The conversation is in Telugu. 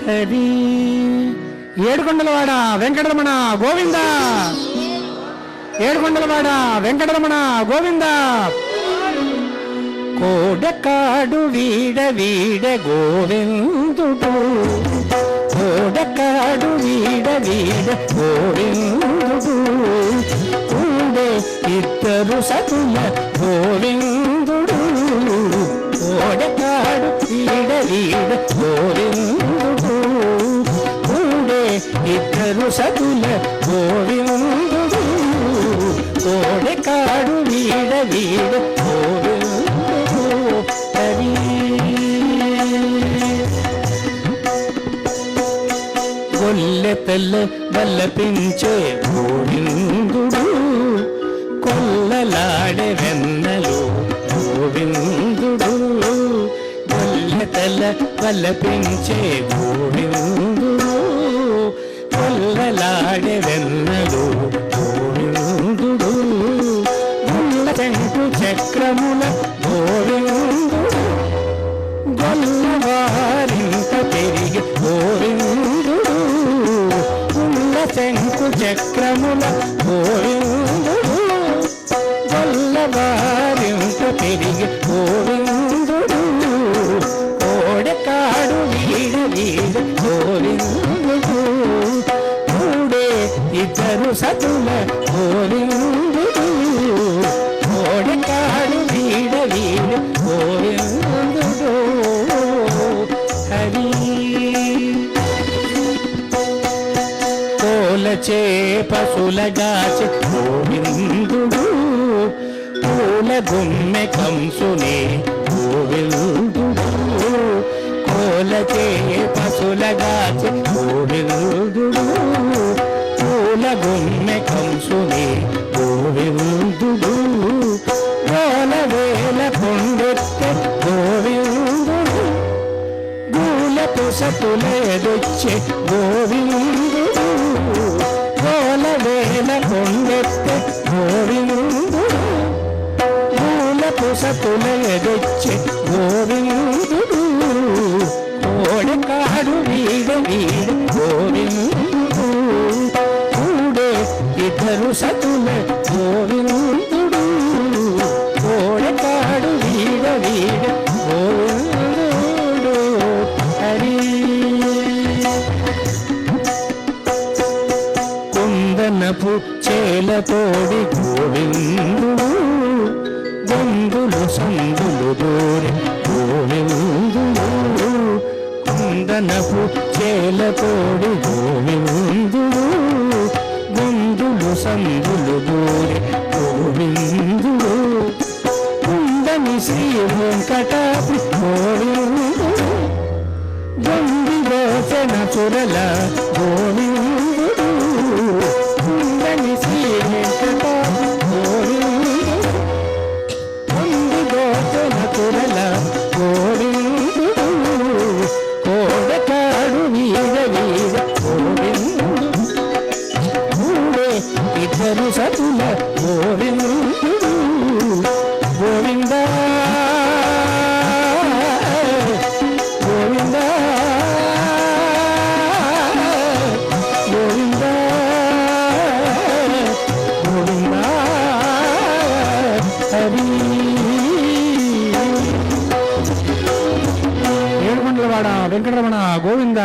హరి. ఏడుకొండలవాడ వెంకటరమణ గోవింద, ఏడుకొండలవాడ వెంకటరమణ గోవింద. కోడకాడు వీడ వీడ గోవిందుడు, కోడకాడు వీడ వీడ గోవిందుడు. కూడే ఇద్దరు సతుల గోవిందుడు, కోడకాడు వీడ వీడ గోవిందుడు. కూడే ఇద్దరు సతుల గోవిందుడు, కోడకాడు వీడ వీడ గోవిందుడు. హరి. గొల్లె తెల్ల వల్లపించే గోవిందుడు, కొల్లలాడే వెన్నెలు గోవిందుడు. గొల్లె తెల్ల వల్లపించే గోవిందుడు, కొల్లలాడే వెన్నెలు గోవిందుడు. గుల్ల చెంకు చక్రముల గోవిందుడు, గొల్లవారింత పెరిగి గోవిందుడు. గుల్ల చెంకు చక్రముల గోవిందుడు, గొల్లవారింత పెరిగి గోవిందుడు. కోడకాడు వీడ వీడ గోవిందుడు, కూడే ఇద్దరు సతుల గోవిందుడు. కోడకాడు వీడ వీడ గోవిందుడు. హరి. కోలచే పశులగాచే గోవిందుడు, పూల గుమ్మె కంసునే గోవిందుడు. కోలచే పశులగాచే గోవిందుడు, పూల గుమ్మె కంసునే గోవిందుడు. గోల వేల కొండెత్తే గోవిందుడు, గూలపు సతులేదొచ్చే గోవిందుడు. గోల వేల కొండెత్తే గోవిందుడు, గూలపు సతులేదొచ్చే గోవిందుడు. కోడకాడు వీడ వీడ గోవిందుడు, కూడే ఇద్దరు సతుల గోవిందుడు. కోడకాడు వీడ వీడ గోవిందుడు. హరి. కుందనపు చేలతోడి గోవిందుడు, గొందులు సందులు దూరి గోవిందుడు. కుందనపు చేలతోడి గోవిందుడు, గొందులు సందులు దూరి గోవిందుడు. కుందని శ్రీ వెంకటాద్రి గోవిందుడు, గొంది దోచన చురల గోవిందుడు. కుందని శ్రీ వెంకటాద్రి గోవిందుడు, గొంది దోచన చురల గోవిందుడు. కోడకాడు వీడ వీడ గోవిందుడు, కూడే ఇద్దరు సతుల గోవిందుడు. గోవింద గోవింద గోవింద గోవింద. హరి. ఏడుకొండలవాడ వెంకటరమణ గోవింద.